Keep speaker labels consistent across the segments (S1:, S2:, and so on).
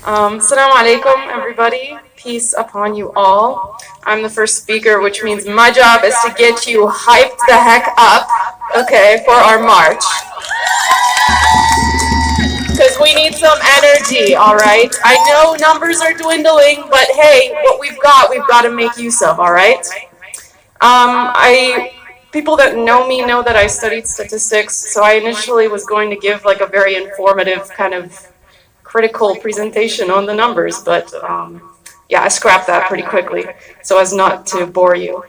S1: Assalamu alaikum, everybody. Peace upon you all. I'm the first speaker, which means my job is to get you hyped the heck up, okay, for our march. Because we need some energy, all right? I know numbers are dwindling, but hey, what we've got to make use of, all right? People that know me know that I studied statistics, so I initially was going to give like a very informative kind of critical presentation on the numbers, but yeah, I scrapped that pretty quickly so as not to bore you.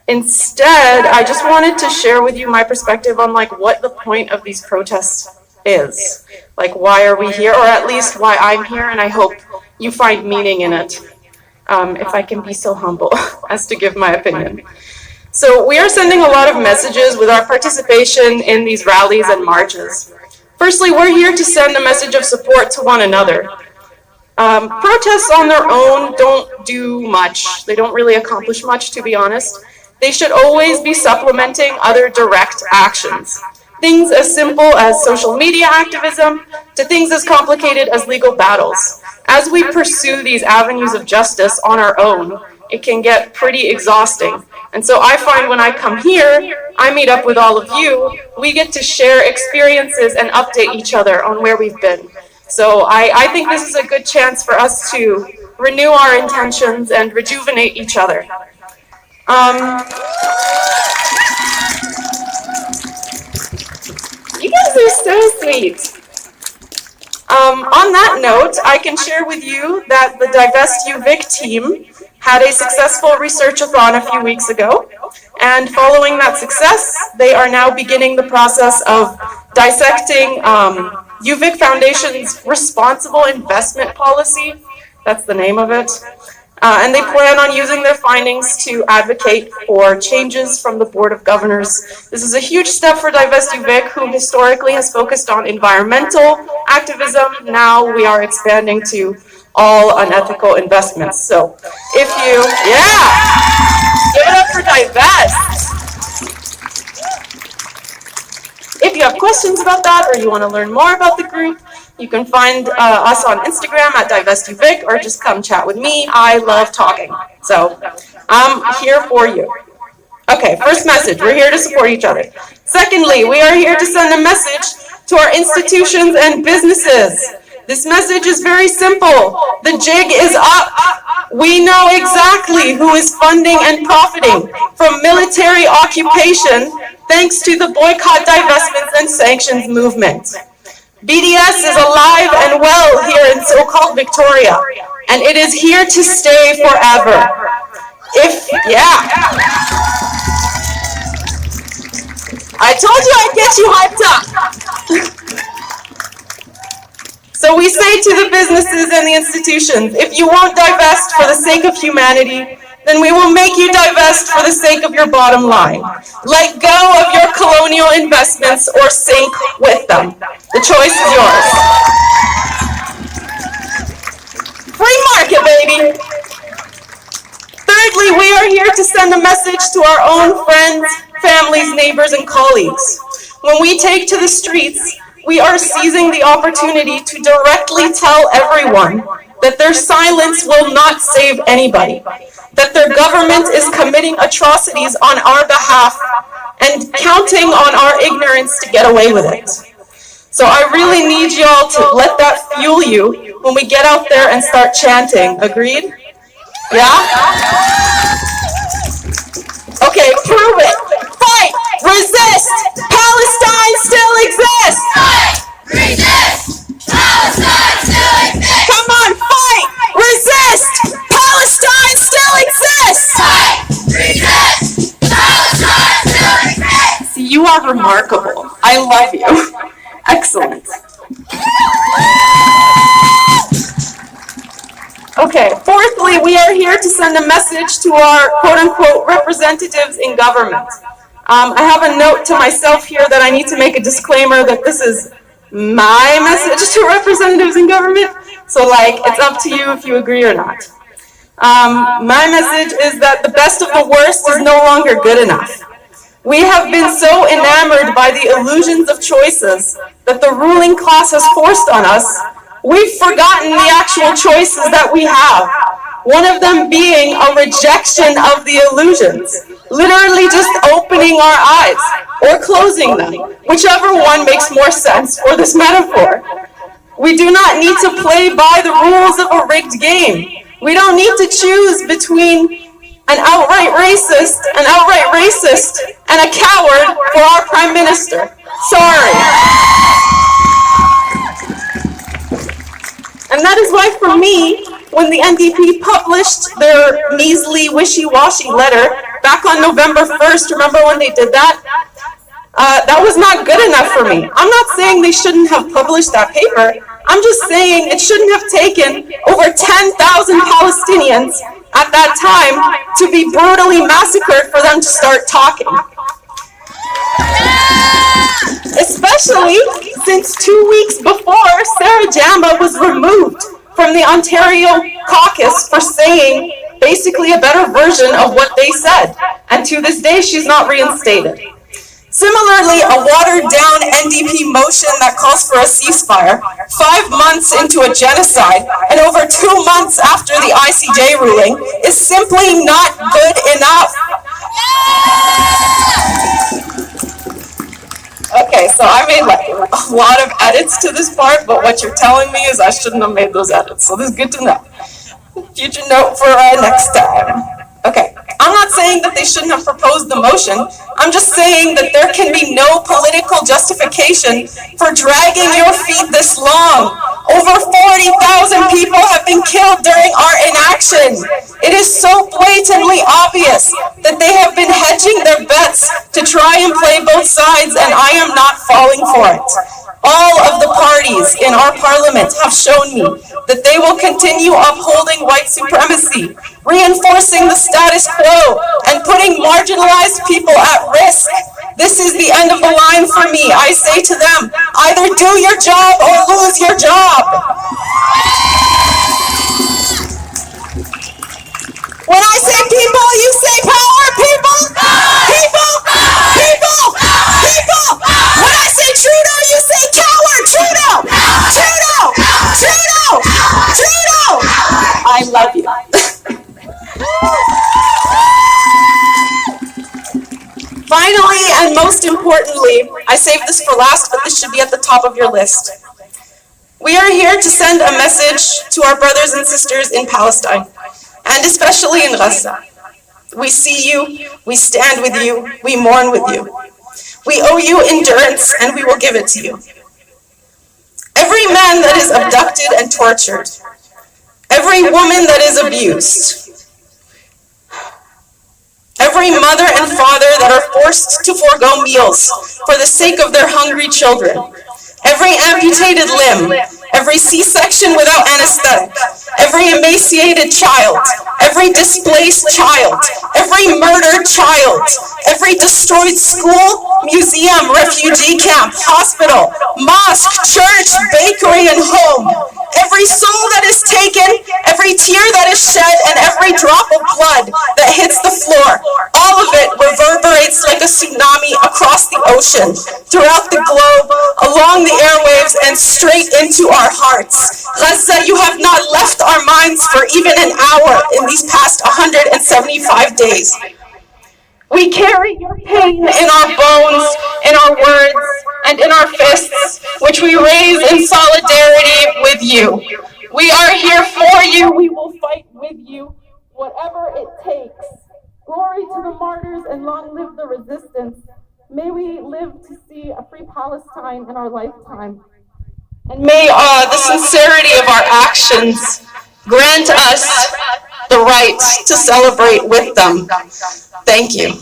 S1: Instead, I just wanted to share with you my perspective on like what the point of these protests is. Like, why are we here, or at least why I'm here, and I hope you find meaning in it, if I can be so humble as to give my opinion. So we are sending a lot of messages with our participation in these rallies and marches. Firstly, we're here to send a message of support to one another. Protests on their own don't do much. They don't really accomplish much, to be honest. They should always be supplementing other direct actions. Things as simple as social media activism to things as complicated as legal battles. As we pursue these avenues of justice on our own, it can get pretty exhausting. And so I find when I come here, I meet up with all of you, we get to share experiences and update each other on where we've been. So I think this is a good chance for us to renew our intentions and rejuvenate each other. You guys are so sweet. On that note, I can share with you that the Divest UVic team had a successful research-a-thon a few weeks ago, and following that success, they are now beginning the process of dissecting UVic Foundation's responsible investment policy. That's the name of it. And they plan on using their findings to advocate for changes from the Board of Governors. This is a huge step for Divest UVic, who historically has focused on environmental activism. Now we are expanding to all unethical investments. So if you, give it up for Divest. If you have questions about that, or you want to learn more about the group, you can find us on Instagram at DivestUVic, or just come chat with me. I love talking. So I'm here for you. Okay, first message, we're here to support each other. Secondly, we are here to send a message to our institutions and businesses. This message is very simple. The jig is up. We know exactly who is funding and profiting from military occupation thanks to the boycott, divestments, and sanctions movement. BDS is alive and well here in so-called Victoria, and it is here to stay forever. I told you I'd get you hyped up. So we say to the businesses and the institutions, if you won't divest for the sake of humanity, then we will make you divest for the sake of your bottom line. Let go of your colonial investments or sink with them. The choice is yours. Free market, baby. Thirdly, we are here to send a message to our own friends, families, neighbors, and colleagues. When we take to the streets, we are seizing the opportunity to directly tell everyone that their silence will not save anybody, that their government is committing atrocities on our behalf and counting on our ignorance to get away with it. So I really need y'all to let that fuel you when we get out there and start chanting. Agreed? Yeah? Okay, prove it. Fight! Resist! Palestine still exists!
S2: Fight! Resist! Palestine still exists!
S1: Come on, fight! Resist! Palestine still exists!
S2: Fight! Resist! Palestine still exists!
S1: See, you are remarkable. I love you. Excellent. Okay, fourthly, we are here to send a message to our quote-unquote representatives in government. I have a note to myself here that I need to make a disclaimer that this is my message to representatives in government, so like, it's up to you if you agree or not. My message is that the best of the worst is no longer good enough. We have been so enamored by the illusions of choices that the ruling class has forced on us We've forgotten the actual choices that we have. One of them being a rejection of the illusions. Literally just opening our eyes or closing them, whichever one makes more sense for this metaphor. We do not need to play by the rules of a rigged game. We don't need to choose between an outright racist, and a coward for our prime minister. Sorry. And that is why, for me, when the NDP published their measly, wishy-washy letter back on November 1st, remember when they did that? That was not good enough for me. I'm not saying they shouldn't have published that paper. I'm just saying it shouldn't have taken over 10,000 Palestinians at that time to be brutally massacred for them to start talking. Especially since 2 weeks before, Sarah Jamba was removed from the Ontario caucus for saying basically a better version of what they said. And to this day, she's not reinstated. Similarly, a watered-down NDP motion that calls for a ceasefire, 5 months into a genocide, and over 2 months after the ICJ ruling, is simply not good enough. Okay, so I made like a lot of edits to this part, but what you're telling me is I shouldn't have made those edits, so this is good to know. Future note for next time. Okay, I'm not saying that they shouldn't have proposed the motion. I'm just saying that there can be no political justification for dragging your feet this long. Over 40,000 people have been killed during our inaction. It is so blatantly obvious that they have been hedging their bets to try and play both sides, and I am not falling for it. All of the parties in our parliament have shown me that they will continue upholding white supremacy, reinforcing the status quo, and putting marginalized people at risk. This is the end of the line for me. I say to them, either do your job or lose your job. When I say people, you say power. People, people, people, people. When I say Trudeau, you say coward. Trudeau, Trudeau, Trudeau, Trudeau. I love you. Finally, and most importantly, I saved this for last, but this should be at the top of your list. We are here to send a message to our brothers and sisters in Palestine, and especially in Gaza. We see you, we stand with you, we mourn with you. We owe you endurance, and we will give it to you. Every man that is abducted and tortured, every woman that is abused, every mother and father that are forced to forego meals for the sake of their hungry children, every amputated limb, every C-section without anesthetic, every emaciated child, every displaced child, every murdered child, every destroyed school, museum, refugee camp, hospital, mosque, church, bakery, and home, every soul that is taken, every tear that is shed, and every drop of blood that hits the floor, all of it reverberates like a tsunami across the ocean, throughout the globe, along the airwaves, and straight into our hearts. Gaza, you have not left our minds for even an hour in these past 175 days. We carry your pain in our bones, in our words, and in our fists, which we raise in solidarity with you. We are here for you. We will fight with you, whatever it takes. Glory to the martyrs and long live the resistance. May we live to see a free Palestine in our lifetime. And may the sincerity of our actions grant us the right to celebrate with them. Thank you.